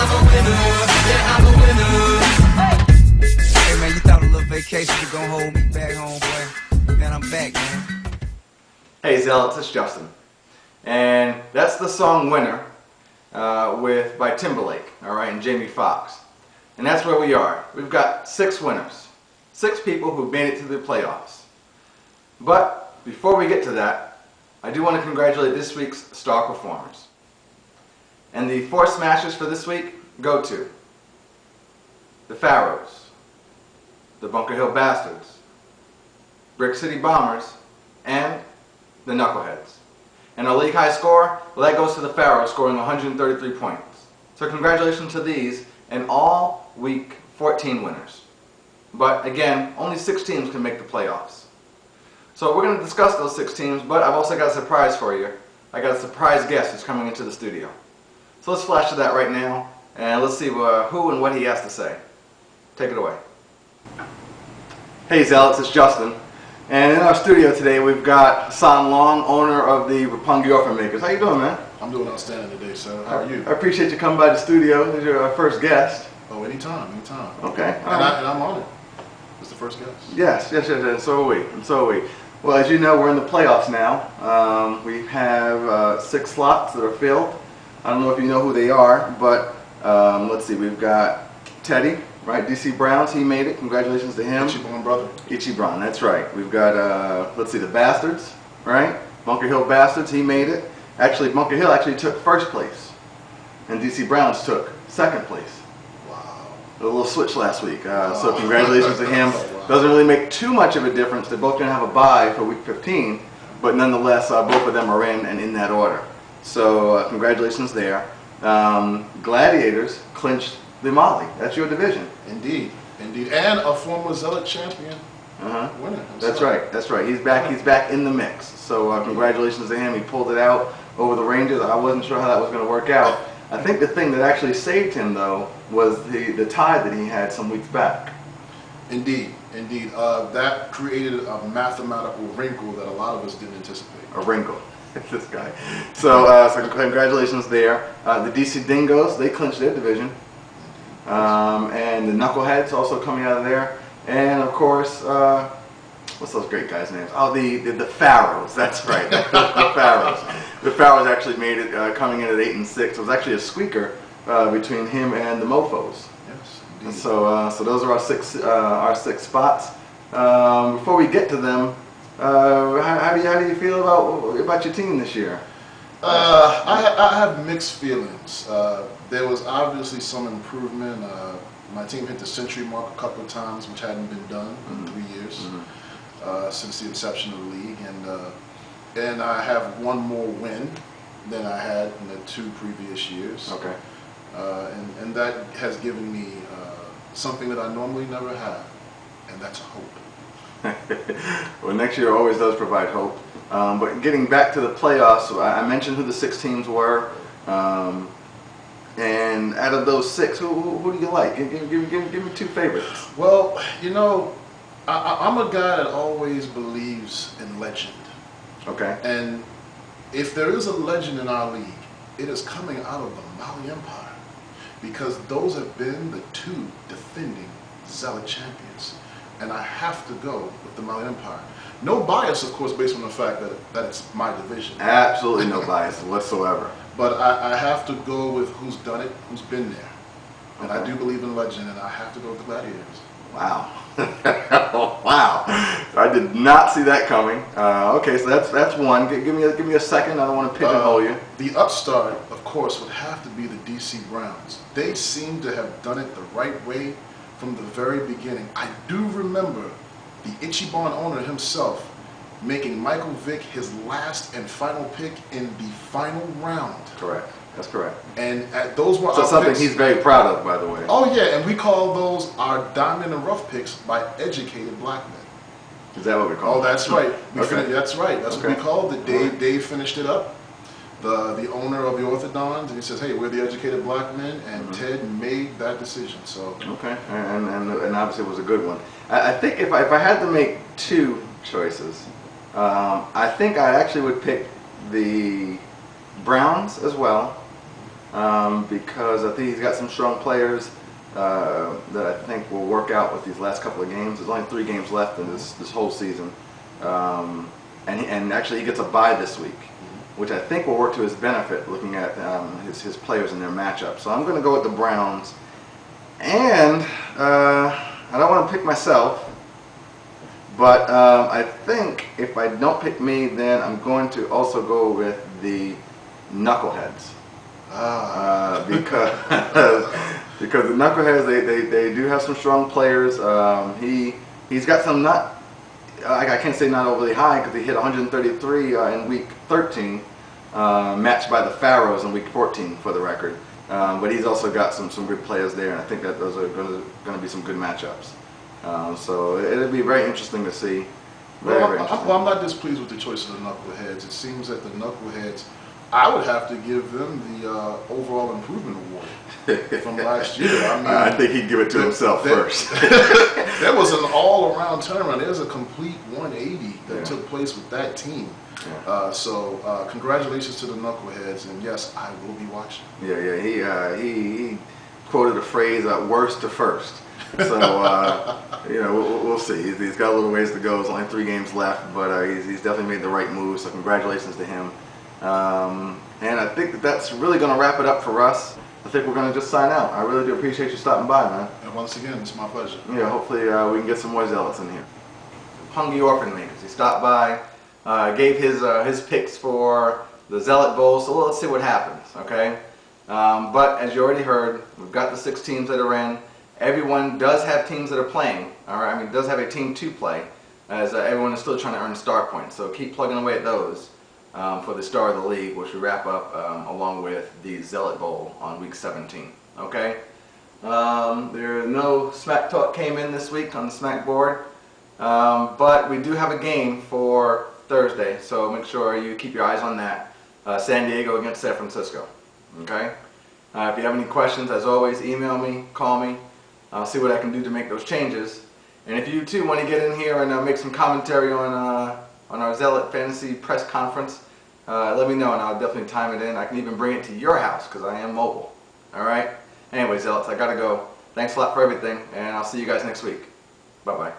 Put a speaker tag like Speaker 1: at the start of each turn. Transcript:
Speaker 1: Hey man, you thought a little vacation was gonna hold me back home, boy. Man, I'm back, man.
Speaker 2: Hey Zealots, it's Justin. And that's the song Winner by Timberlake, alright, and Jamie Foxx. And that's where we are. We've got 6 winners. 6 people who made it to the playoffs. But before we get to that, I do want to congratulate this week's star performers. And the 4 smashers for this week go to the Pharaohs, the Bunker Hill Bastards, Brick City Bombers, and the Knuckleheads. And our league high score, well, that goes to the Pharaohs, scoring 133 points. So congratulations to these and all week 14 winners. But again, only 6 teams can make the playoffs. So we're going to discuss those 6 teams, but I've also got a surprise for you. I got a surprise guest who's coming into the studio. So let's flash to that right now, and let's see who and what he has to say. Take it away. Hey Zealots, it's Justin. And in our studio today we've got San Long, owner of the Roppongi Orphan Makers. How you doing, man?
Speaker 3: I'm doing outstanding today, sir. How are you?
Speaker 2: I appreciate you coming by the studio. This is your first guest.
Speaker 3: Oh, anytime, anytime.
Speaker 2: Okay.
Speaker 3: And I'm honored. It's the first guest.
Speaker 2: Yes, and so are we. And so are we. Well, as you know, we're in the playoffs now. We have 6 slots that are filled. I don't know if you know who they are, but let's see. We've got Teddy, right? DC Browns, he made it. Congratulations to him.
Speaker 3: Ichiban brother.
Speaker 2: Ichiban, that's right. We've got, let's see, the Bastards, right? Bunker Hill Bastards, he made it. Actually, Bunker Hill actually took 1st place, and DC Browns took 2nd place.
Speaker 3: Wow.
Speaker 2: A little switch last week, so congratulations to him. Wow. Doesn't really make too much of a difference. They're both going to have a bye for week 15, but nonetheless, both of them are in and in that order. So congratulations there. Gladiators clinched the Molly. That's your division.
Speaker 3: Indeed, indeed, and a former Zealot champion winner.
Speaker 2: That's right. That's right. He's back. He's back in the mix. So congratulations to him. He pulled it out over the Rangers. I wasn't sure how that was going to work out. I think the thing that actually saved him, though, was the tie that he had some weeks back.
Speaker 3: Indeed, indeed. That created a mathematical wrinkle that a lot of us didn't anticipate.
Speaker 2: A wrinkle. This guy. So congratulations there. The DC Dingoes, they clinched their division. And the Knuckleheads also coming out of there. And of course, what's those great guys' names? Oh, the Pharaohs. That's right. The Pharaohs. The Pharaohs actually made it, coming in at 8 and 6. It was actually a squeaker between him and the Mofos.
Speaker 3: Yes, indeed.
Speaker 2: So those are our 6 spots. Before we get to them, how do you feel about your team this year?
Speaker 3: I have mixed feelings. There was obviously some improvement. My team hit the century mark a couple of times, which hadn't been done in 3 years since the inception of the league, and I have 1 more win than I had in the 2 previous years.
Speaker 2: Okay.
Speaker 3: And that has given me something that I normally never have, and that's hope.
Speaker 2: Well, next year always does provide hope. But getting back to the playoffs, I mentioned who the 6 teams were. And out of those 6, who do you like? Give me 2 favorites.
Speaker 3: Well, you know, I'm a guy that always believes in legend.
Speaker 2: Okay.
Speaker 3: And if there is a legend in our league, it is coming out of the Mali Empire, because those have been the 2 defending Zealot champions. And I have to go with the Mali Empire. No bias, of course, based on the fact that it's my division.
Speaker 2: Absolutely no bias whatsoever.
Speaker 3: But I have to go with who's done it, who's been there. And
Speaker 2: Okay.
Speaker 3: I do believe in legend, and I have to go with the Gladiators.
Speaker 2: Wow. Wow. I did not see that coming. Okay, so that's one. Give me a second. I don't want to pigeonhole you.
Speaker 3: The upstart, of course, would have to be the DC Browns. They seem to have done it the right way from the very beginning. I do remember the Ichiban owner himself making Michael Vick his last and final pick in the final round.
Speaker 2: Correct. That's correct.
Speaker 3: And those were
Speaker 2: So
Speaker 3: our
Speaker 2: something
Speaker 3: picks.
Speaker 2: he's very proud of, by the way.
Speaker 3: Oh yeah, and we call those our diamond and rough picks by educated black men.
Speaker 2: Is that what we call it?
Speaker 3: Oh, that's right.
Speaker 2: Okay.
Speaker 3: That's right. That's what we called it. Dave finished it up. The owner of the Orthodons, and he says, hey, we're the educated black men, and Ted made that decision. So
Speaker 2: okay, and obviously it was a good one. I think if I had to make 2 choices, I think I actually would pick the Browns as well, because I think he's got some strong players that I think will work out with these last couple of games. There's only 3 games left in this whole season, and actually he gets a bye this week, which I think will work to his benefit, looking at his players and their matchup. So I'm going to go with the Browns, and I don't want to pick myself, but I think if I don't pick me, then I'm going to also go with the Knuckleheads. Because the Knuckleheads, they do have some strong players. He's got some I can't say not overly high, because he hit 133 in week 13, matched by the Pharaohs in week 14 for the record. But he's also got some good players there, and I think that those are going to be some good matchups. So it'll be very interesting to see. Very interesting.
Speaker 3: Well, I'm not displeased with the choice of the Knuckleheads. It seems that the Knuckleheads, I would have to give them the overall improvement award from last year. I mean,
Speaker 2: I think he'd give it to himself first.
Speaker 3: There was an all-around turnaround. There's a complete 180 that took place with that team. So congratulations to the Knuckleheads, and yes, I will be watching.
Speaker 2: Yeah. He quoted a phrase, "worst to first." So we'll see. He's got a little ways to go. There's only 3 games left, but he's definitely made the right move. So congratulations to him. And I think that's really going to wrap it up for us. I think we're going to just sign out. I really do appreciate you stopping by, man.
Speaker 3: And once again, it's my pleasure.
Speaker 2: Yeah, hopefully we can get some more Zealots in here. Pungy Orphan Makers. He stopped by, gave his picks for the Zealot Bowl, so let's see what happens, okay? But as you already heard, we've got the 6 teams that are in. Everyone does have teams that are playing, all right? I mean, does have a team to play, as everyone is still trying to earn star points. So keep plugging away at those for the Star of the League, which we wrap up along with the Zealot Bowl on week 17, okay? There no Smack Talk came in this week on the Smack board, but we do have a game for Thursday, so make sure you keep your eyes on that. San Diego against San Francisco, okay? If you have any questions, as always, email me, call me. I'll see what I can do to make those changes. And if you too want to get in here and make some commentary on our Zealot Fantasy press conference, let me know and I'll definitely time it in. I can even bring it to your house because I am mobile. Alright? Anyway, Zealots, I gotta go. Thanks a lot for everything, and I'll see you guys next week. Bye-bye.